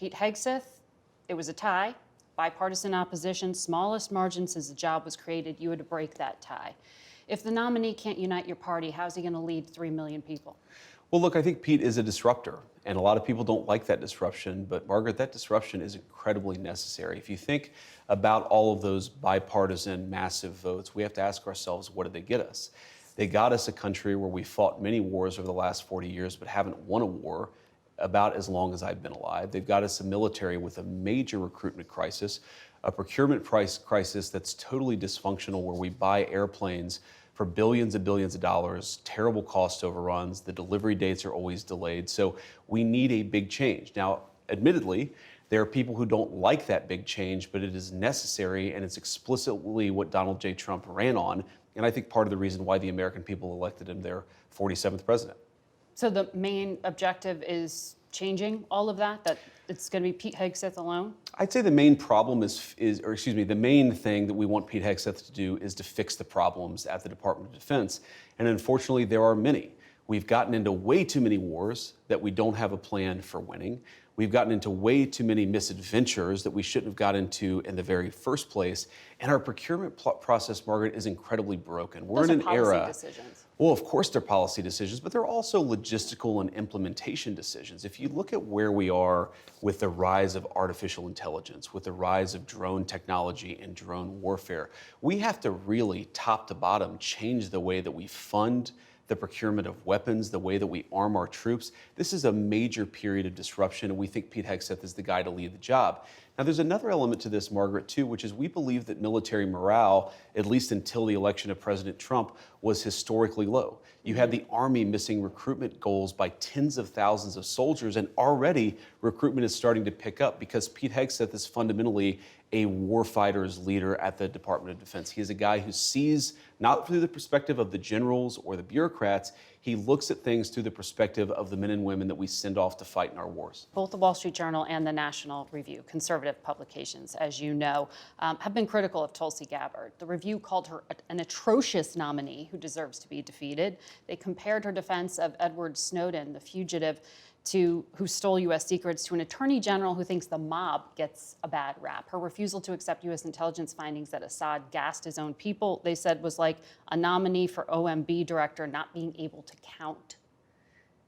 Pete Hegseth, it was a tie, bipartisan opposition, smallest margin since the job was created. You had to break that tie. If the nominee can't unite your party, how's he going to lead 3 million people? Well, look, I think Pete is a disruptor, and a lot of people don't like that disruption. But Margaret, that disruption is incredibly necessary. If you think about all of those bipartisan massive votes, we have to ask ourselves, what did they get us? They got us a country where we fought many wars over the last 40 years, but haven't won a war about as long as I've been alive. They've got us a military with a major recruitment crisis, a procurement price crisis that's totally dysfunctional, where we buy airplanes for billions and billions of dollars, terrible cost overruns, the delivery dates are always delayed. So we need a big change. Now, admittedly, there are people who don't like that big change, but it is necessary, and it's explicitly what Donald J. Trump ran on, and I think part of the reason why the American people elected him their 47th president. So the main objective is changing all of that, that it's going to be Pete Hegseth alone? I'd say the main problem the main thing that we want Pete Hegseth to do is to fix the problems at the Department of Defense. And unfortunately, there are many. We've gotten into way too many wars that we don't have a plan for winning. We've gotten into way too many misadventures that we shouldn't have got into in the very first place. And our procurement process, Margaret, is incredibly broken. We're in an era. Decisions. Well, of course, they're policy decisions, but they're also logistical and implementation decisions. If you look at where we are with the rise of artificial intelligence, with the rise of drone technology and drone warfare, we have to really, top to bottom, change the way that we fund the procurement of weapons, the way that we arm our troops. This is a major period of disruption, and we think Pete Hegseth is the guy to lead the job. Now, there's another element to this, Margaret, too, which is we believe that military morale, at least until the election of President Trump, was historically low. You had the Army missing recruitment goals by tens of thousands of soldiers, and already recruitment is starting to pick up because Pete Hegseth is fundamentally a warfighter's leader at the Department of Defense. He is a guy who sees not through the perspective of the generals or the bureaucrats. He looks at things through the perspective of the men and women that we send off to fight in our wars. Both the Wall Street Journal and the National Review, conservative publications, as you know, have been critical of Tulsi Gabbard. The Review called her an atrocious nominee who deserves to be defeated. They compared her defense of Edward Snowden, the fugitive who stole U.S. secrets, to an attorney general who thinks the mob gets a bad rap. Her refusal to accept U.S. intelligence findings that Assad gassed his own people, they said, was like a nominee for OMB director not being able to count.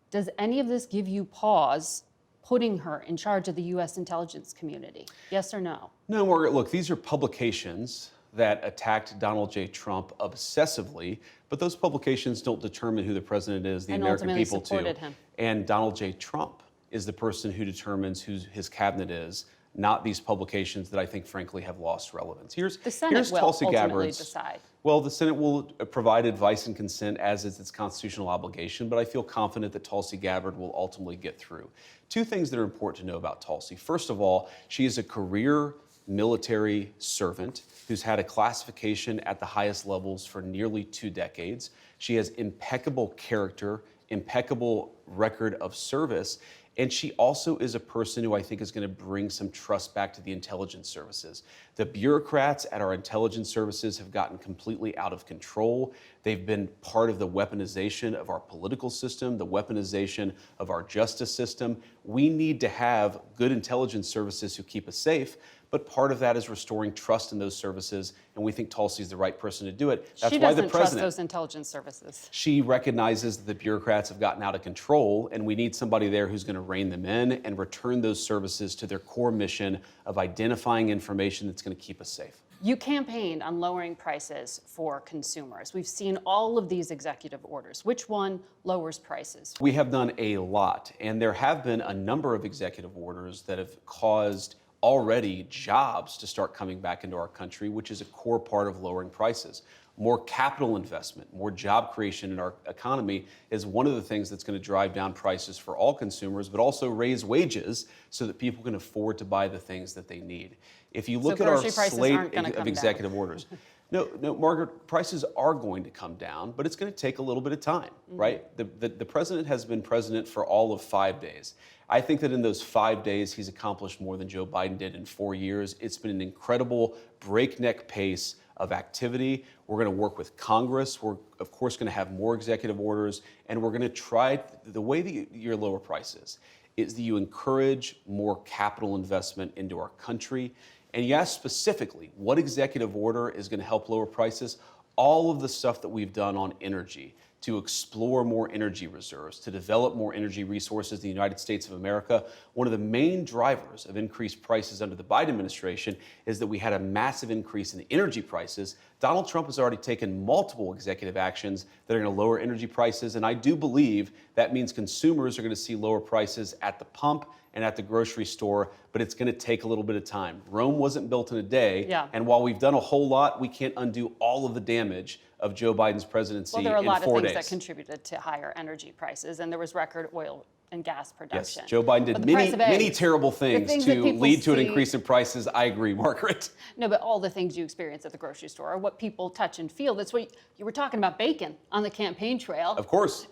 Does any of this give you pause putting her in charge of the U.S. intelligence community? Yes or no? No, Margaret, look, these are publications that attacked Donald J. Trump obsessively, but those publications don't determine who the president is, the American people do. Him. And Donald J. Trump is the person who determines who his cabinet is, not these publications that I think, frankly, have lost relevance. The Senate will ultimately decide. Well, the Senate will provide advice and consent, as is its constitutional obligation, but I feel confident that Tulsi Gabbard will ultimately get through. Two things that are important to know about Tulsi. First of all, she is a career military servant who's had a classification at the highest levels for nearly 2 decades. She has impeccable character, impeccable record of service, and she also is a person who I think is going to bring some trust back to the intelligence services. The bureaucrats at our intelligence services have gotten completely out of control. They've been part of the weaponization of our political system, the weaponization of our justice system. We need to have good intelligence services who keep us safe, but part of that is restoring trust in those services, and we think Tulsi is the right person to do it. That's why the president trust those intelligence services. She recognizes that the bureaucrats have gotten out of control, and we need somebody there who's going to rein them in and return those services to their core mission of identifying information that's going to keep us safe. You campaigned on lowering prices for consumers. We've seen all of these executive orders. Which one lowers prices? We have done a lot, and there have been a number of executive orders that have caused already jobs to start coming back into our country, which is a core part of lowering prices. More capital investment, more job creation in our economy is one of the things that's going to drive down prices for all consumers, but also raise wages so that people can afford to buy the things that they need. If you look at our slate of executive orders, no, Margaret, prices are going to come down, but it's going to take a little bit of time, right? The president has been president for all of 5 days. I think that in those 5 days, he's accomplished more than Joe Biden did in 4 years. It's been an incredible breakneck pace of activity. We're going to work with Congress. We're, of course, going to have more executive orders, and we're going to try the way that you lower prices is that you encourage more capital investment into our country. And you ask specifically, what executive order is going to help lower prices? All of the stuff that we've done on energy, to explore more energy reserves, to develop more energy resources in the United States of America. One of the main drivers of increased prices under the Biden administration is that we had a massive increase in energy prices. Donald Trump has already taken multiple executive actions that are going to lower energy prices, and I do believe that means consumers are going to see lower prices at the pump and at the grocery store, but it's going to take a little bit of time. Rome wasn't built in a day, and while we've done a whole lot, we can't undo all of the damage of Joe Biden's presidency in 4 days. Well, there are a lot of things that contributed to higher energy prices, and there was record oil and gas production. Yes, Joe Biden did many terrible things to lead to an increase in prices. I agree, Margaret. No, but all the things you experience at the grocery store are what people touch and feel. That's what you were talking about, bacon on the campaign trail. Of course,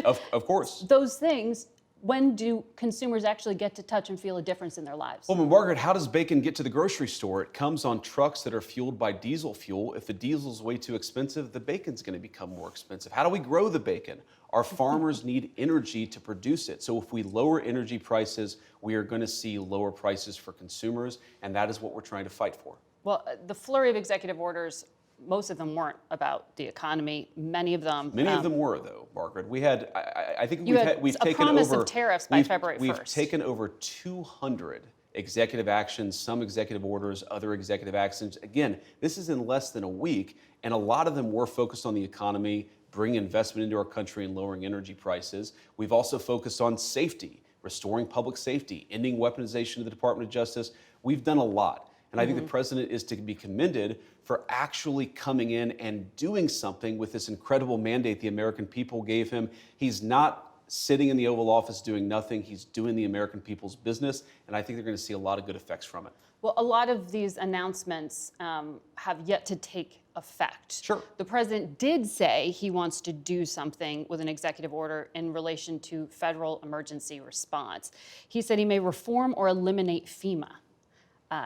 of course. Those things, when do consumers actually get to touch and feel a difference in their lives? Well, Margaret, how does bacon get to the grocery store? It comes on trucks that are fueled by diesel fuel. If the diesel's way too expensive, the bacon's going to become more expensive. How do we grow the bacon? Our farmers need energy to produce it. So if we lower energy prices, we are going to see lower prices for consumers, and that is what we're trying to fight for. Well, the flurry of executive orders, most of them weren't about the economy. Many of them were, though, Margaret. We had, I think we've a taken promise over of tariffs by February 1st. We've taken over 200 executive actions, some executive orders, other executive actions. Again, this is in less than a week, and a lot of them were focused on the economy, bringing investment into our country and lowering energy prices. We've also focused on safety, restoring public safety, ending weaponization of the Department of Justice. We've done a lot. And I think the president is to be commended for actually coming in and doing something with this incredible mandate the American people gave him. He's not sitting in the Oval Office doing nothing. He's doing the American people's business, and I think they're going to see a lot of good effects from it. Well, a lot of these announcements have yet to take effect. Sure. The president did say he wants to do something with an executive order in relation to federal emergency response. He said he may reform or eliminate FEMA.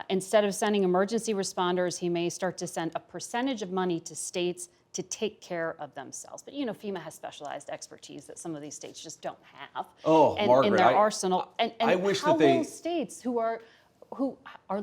Instead of sending emergency responders, he may start to send a percentage of money to states to take care of themselves. But you know, FEMA has specialized expertise that some of these states just don't have Margaret, in their arsenal. And I wish how that will states who are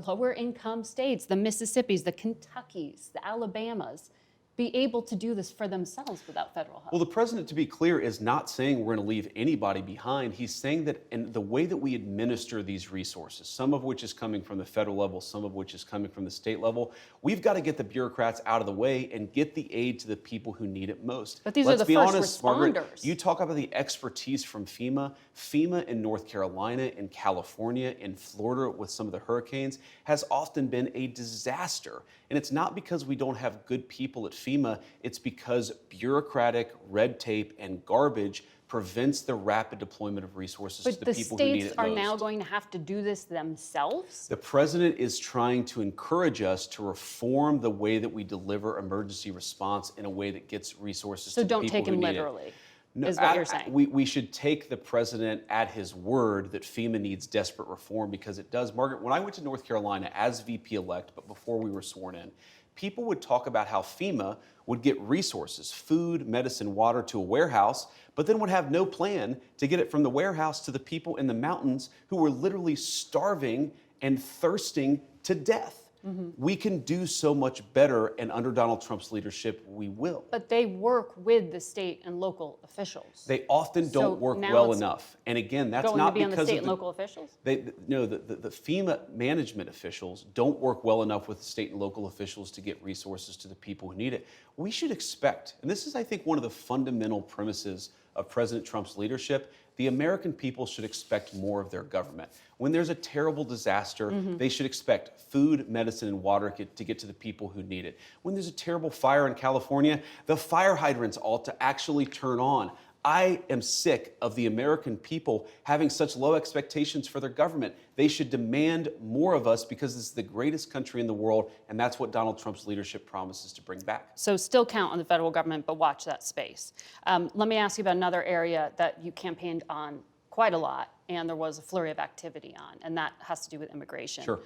lower income states, the Mississippis, the Kentuckys, the Alabamas, be able to do this for themselves without federal help? Well, the president, to be clear, is not saying we're going to leave anybody behind. He's saying that in the way that we administer these resources, some of which is coming from the federal level, some of which is coming from the state level, we've got to get the bureaucrats out of the way and get the aid to the people who need it most. But these are the first responders. Margaret, you talk about the expertise from FEMA. FEMA in North Carolina, in California, in Florida with some of the hurricanes has often been a disaster. And it's not because we don't have good people at FEMA, it's because bureaucratic red tape and garbage prevents the rapid deployment of resources to the people who need it most. But the states are now going to have to do this themselves? The president is trying to encourage us to reform the way that we deliver emergency response in a way that gets resources to the people who need it. So don't take him literally. No, is what you're saying. We should take the president at his word that FEMA needs desperate reform, because it does. Margaret, when I went to North Carolina as VP-elect, but before we were sworn in, people would talk about how FEMA would get resources, food, medicine, water to a warehouse, but then would have no plan to get it from the warehouse to the people in the mountains who were literally starving and thirsting to death. We can do so much better, and under Donald Trump's leadership, we will. But they work with the state and local officials. They often don't work well enough. And again, that's not because of the state and local officials? No, the FEMA management officials don't work well enough with the state and local officials to get resources to the people who need it. We should expect, and this is, I think, one of the fundamental premises of President Trump's leadership, the American people should expect more of their government. When there's a terrible disaster, they should expect food, medicine, and water to get to the people who need it. When there's a terrible fire in California, the fire hydrants ought to actually turn on. I am sick of the American people having such low expectations for their government. They should demand more of us, because this is the greatest country in the world, and that's what Donald Trump's leadership promises to bring back. So still count on the federal government, but watch that space. Let me ask you about another area that you campaigned on quite a lot and there was a flurry of activity on, and that has to do with immigration. Sure.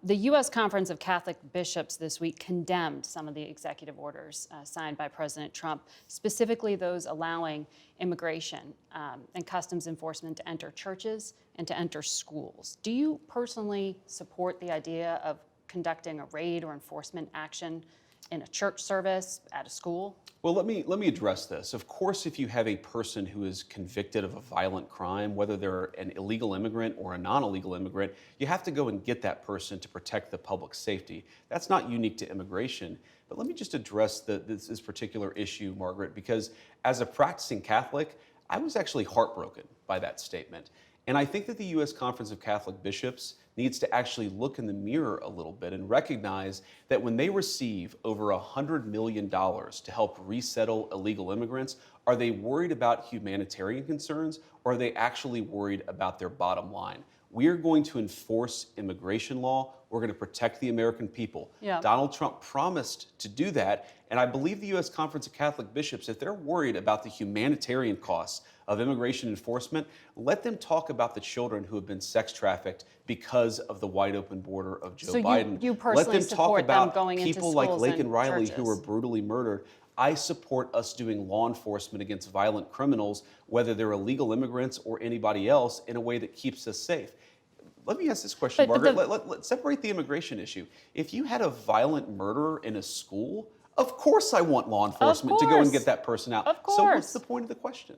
The U.S. Conference of Catholic Bishops this week condemned some of the executive orders signed by President Trump, specifically those allowing immigration and customs enforcement to enter churches and to enter schools. Do you personally support the idea of conducting a raid or enforcement action in a church service, at a school? Well, let me address this. Of course, if you have a person who is convicted of a violent crime, whether they're an illegal immigrant or a non-illegal immigrant, you have to go and get that person to protect the public safety. That's not unique to immigration. But let me just address this particular issue, Margaret, because as a practicing Catholic, I was actually heartbroken by that statement. And I think that the U.S. Conference of Catholic Bishops needs to actually look in the mirror a little bit and recognize that when they receive over $100 million to help resettle illegal immigrants, are they worried about humanitarian concerns, or are they actually worried about their bottom line? We are going to enforce immigration law. We're going to protect the American people. Yeah. Donald Trump promised to do that, and I believe the U.S. Conference of Catholic Bishops, if they're worried about the humanitarian costs of immigration enforcement, let them talk about the children who have been sex trafficked because of the wide open border of Joe Biden. You personally let them talk support them about going into people like schools Laken and Riley churches. who were brutally murdered. I support us doing law enforcement against violent criminals, whether they're illegal immigrants or anybody else, in a way that keeps us safe. Let me ask this question, But Margaret. Let's separate the immigration issue. If you had a violent murderer in a school, of course I want law enforcement to go and course. get that person out. Of So what's course. the point of the question?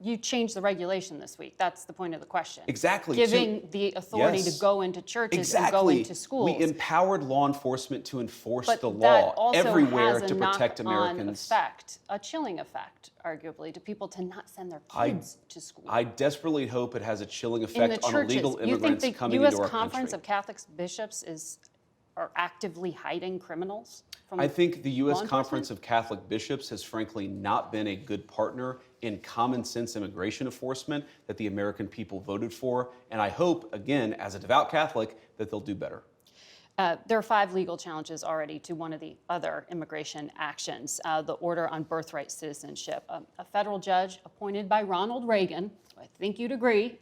You changed the regulation this week. That's the point of the question. Exactly. Giving the authority Yes. to go into churches Exactly. and go into schools. We empowered law enforcement to enforce But the that law also everywhere has to a protect knock-on Americans. effect, a chilling effect, arguably, to people to not send their kids to school. I desperately hope it has a chilling in effect the on churches, illegal you think immigrants the coming U.S. into our Conference country. of Catholic Bishops are actively hiding criminals from I think the U.S. law enforcement? Conference of Catholic Bishops has frankly not been a good partner in common sense immigration enforcement that the American people voted for. And I hope, again, as a devout Catholic, that they'll do better. There are 5 legal challenges already to one of the other immigration actions, the order on birthright citizenship. A federal judge appointed by Ronald Reagan, I think you'd agree,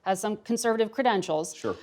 has some conservative credentials, Sure.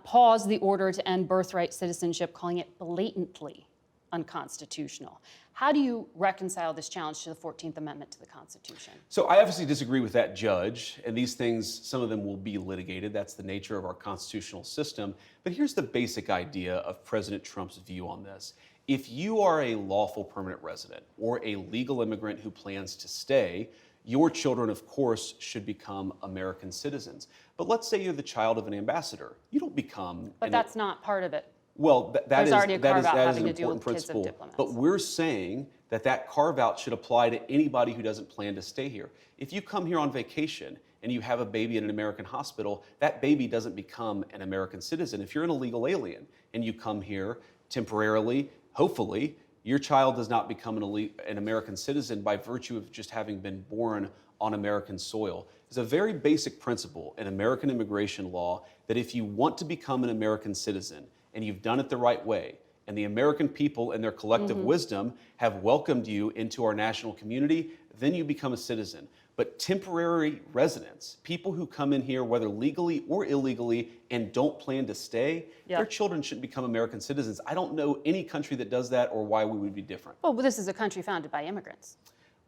paused the order to end birthright citizenship, calling it blatantly unconstitutional. How do you reconcile this challenge to the 14th Amendment to the Constitution? So I obviously disagree with that judge, and these things, some of them will be litigated. That's the nature of our constitutional system. But here's the basic idea of President Trump's view on this. If you are a lawful permanent resident or a legal immigrant who plans to stay, your children, of course, should become American citizens. But let's say you're the child of an ambassador. You don't become... But that's not part of it. Well, that is already a carve-out that is having an to deal important with kids of principle. diplomats. But we're saying that carve-out should apply to anybody who doesn't plan to stay here. If you come here on vacation and you have a baby in an American hospital, that baby doesn't become an American citizen. If you're an illegal alien and you come here temporarily, hopefully, your child does not become an American citizen by virtue of just having been born on American soil. It's a very basic principle in American immigration law that if you want to become an American citizen and you've done it the right way, and the American people in their collective wisdom have welcomed you into our national community, then you become a citizen. But temporary residents, people who come in here, whether legally or illegally, and don't plan to stay, their children shouldn't become American citizens. I don't know any country that does that or why we would be different. Well, this is a country founded by immigrants.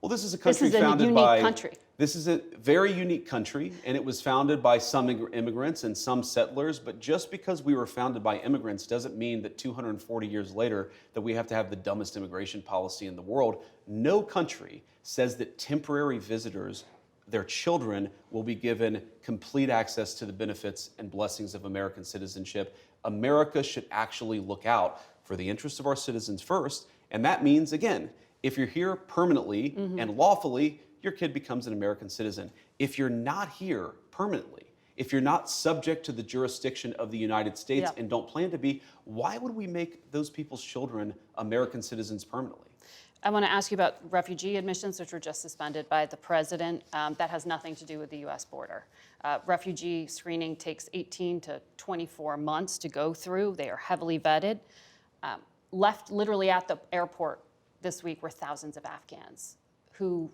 Well, this is a country This is a founded unique by... country. This is a very unique country, and it was founded by some immigrants and some settlers, but just because we were founded by immigrants doesn't mean that 240 years later that we have to have the dumbest immigration policy in the world. No country says that temporary visitors, their children, will be given complete access to the benefits and blessings of American citizenship. America should actually look out for the interests of our citizens first, and that means, again, if you're here permanently and lawfully, your kid becomes an American citizen. If you're not here permanently, if you're not subject to the jurisdiction of the United States and don't plan to be, why would we make those people's children American citizens permanently? I want to ask you about refugee admissions, which were just suspended by the president. That has nothing to do with the U.S. border. Refugee screening takes 18 to 24 months to go through. They are heavily vetted. Left literally at the airport this week were thousands of Afghans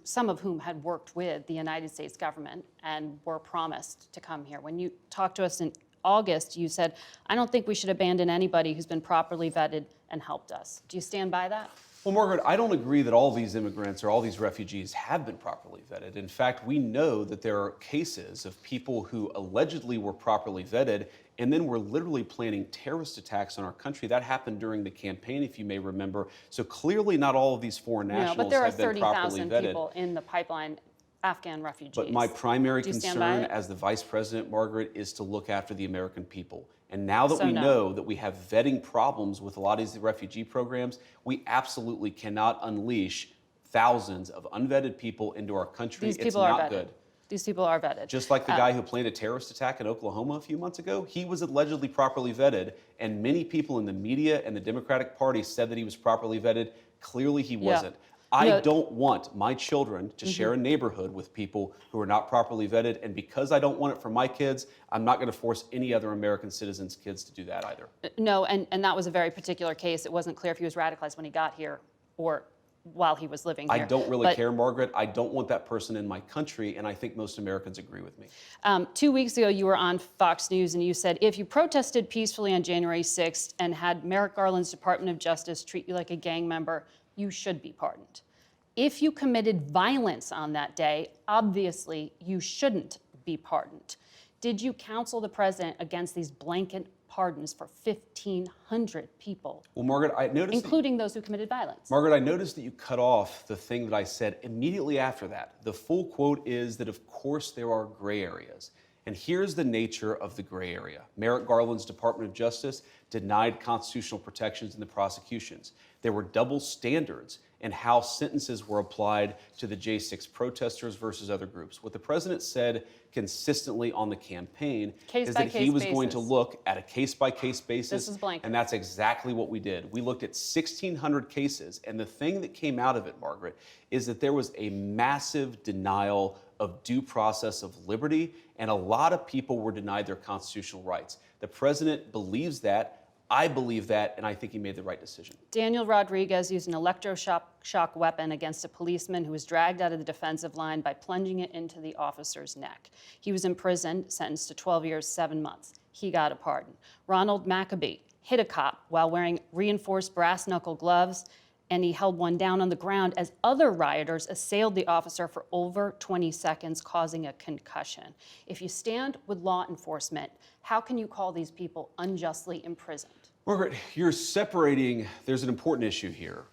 some of whom had worked with the United States government and were promised to come here. When you talked to us in August, you said, I don't think we should abandon anybody who's been properly vetted and helped us. Do you stand by that? Well, Margaret, I don't agree that all these immigrants or all these refugees have been properly vetted. In fact, we know that there are cases of people who allegedly were properly vetted and then were literally planning terrorist attacks on our country. That happened during the campaign, if you may remember. So clearly not all of these foreign nationals but there are have been properly 30,000 vetted. people in the pipeline, Afghan refugees. But my primary Do you stand by concern it? as the vice president, Margaret, is to look after the American people. And now that So we no. know that we have vetting problems with a lot of these refugee programs, we absolutely cannot unleash thousands of unvetted people into our country. These It's people are not vetted. good. These people are vetted. Just like the guy who planned a terrorist attack in Oklahoma a few months ago, he was allegedly properly vetted, and many people in the media and the Democratic Party said that he was properly vetted. Clearly he wasn't. I don't want my children to share a neighborhood with people who are not properly vetted, and because I don't want it for my kids, I'm not going to force any other American citizens' kids to do that either. No, and that was a very particular case. It wasn't clear if he was radicalized when he got here or while he was living here. I don't really But care, Margaret. I don't want that person in my country, and I think most Americans agree with me. 2 weeks ago, you were on Fox News and you said, if you protested peacefully on January 6th and had Merrick Garland's Department of Justice treat you like a gang member, you should be pardoned. If you committed violence on that day, obviously you shouldn't be pardoned. Did you counsel the president against these blanket pardons for 1,500 people, Well, Margaret, I noticed including those who committed violence? Margaret, I noticed that you cut off the thing that I said immediately after that. The full quote is that, of course, there are gray areas. And here's the nature of the gray area. Merrick Garland's Department of Justice denied constitutional protections in the prosecutions. There were double standards in how sentences were applied to the J6 protesters versus other groups. What the president said consistently on the campaign is that he was going to look at a case-by-case basis. This is blanket. And that's exactly what we did. We looked at 1,600 cases, and the thing that came out of it, Margaret, is that there was a massive denial of due process of liberty, and a lot of people were denied their constitutional rights. The president believes that. I believe that, and I think he made the right decision. Daniel Rodriguez used an electroshock weapon against a policeman who was dragged out of the defensive line by plunging it into the officer's neck. He was imprisoned, sentenced to 12 years, 7 months. He got a pardon. Ronald Maccabee hit a cop while wearing reinforced brass knuckle gloves, and he held one down on the ground as other rioters assailed the officer for over 20 seconds, causing a concussion. If you stand with law enforcement, how can you call these people unjustly imprisoned? Margaret, you're separating, there's an important issue here.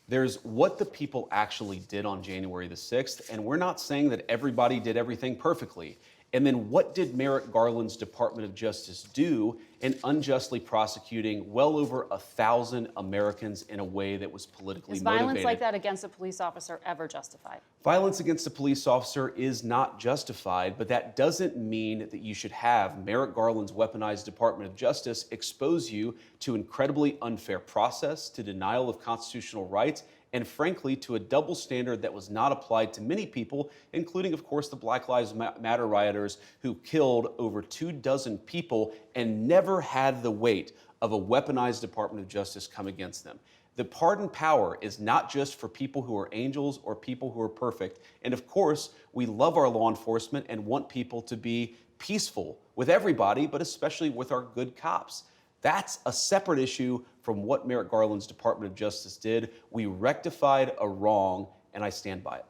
There's what the people actually did on January the 6th, and we're not saying that everybody did everything perfectly. And then what did Merrick Garland's Department of Justice do in unjustly prosecuting well over 1,000 Americans in a way that was politically Is motivated? violence like that against a police officer ever justified? Violence against a police officer is not justified, but that doesn't mean that you should have Merrick Garland's weaponized Department of Justice expose you to incredibly unfair process, to denial of constitutional rights, and frankly, to a double standard that was not applied to many people, including, of course, the Black Lives Matter rioters who killed over 24 people and never had the weight of a weaponized Department of Justice come against them. The pardon power is not just for people who are angels or people who are perfect. And of course, we love our law enforcement and want people to be peaceful with everybody, but especially with our good cops. That's a separate issue from what Merrick Garland's Department of Justice did. We rectified a wrong, and I stand by it.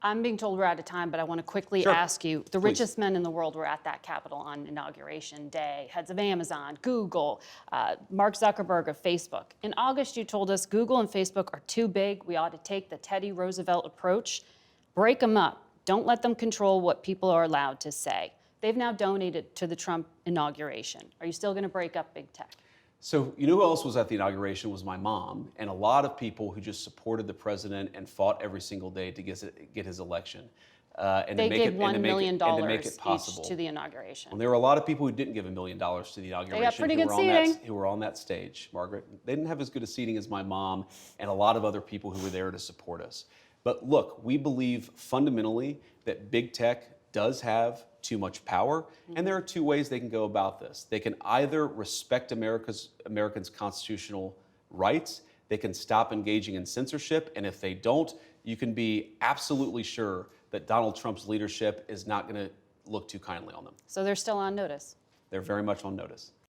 I'm being told we're out of time, but I want to quickly ask you, the richest men in the world were at that Capitol on Inauguration Day. Heads of Amazon, Google, Mark Zuckerberg of Facebook. In August, you told us Google and Facebook are too big. We ought to take the Teddy Roosevelt approach. Break them up. Don't let them control what people are allowed to say. They've now donated to the Trump inauguration. Are you still going to break up big tech? So, you know who else was at the inauguration was my mom, and a lot of people who just supported the president and fought every single day to get his election. And They to make gave it, $1 and to make million it, and to make it possible. each to the inauguration. Well, there were a lot of people who didn't give $1 million to the inauguration. pretty good who were on that stage, Margaret. They didn't have as good a seating as my mom and a lot of other people who were there to support us. But look, we believe fundamentally that big tech does have too much power, and there are two ways they can go about this. They can either respect Americans' constitutional rights, they can stop engaging in censorship, and if they don't, you can be absolutely sure that Donald Trump's leadership is not going to look too kindly on them. So they're still on notice. They're very much on notice.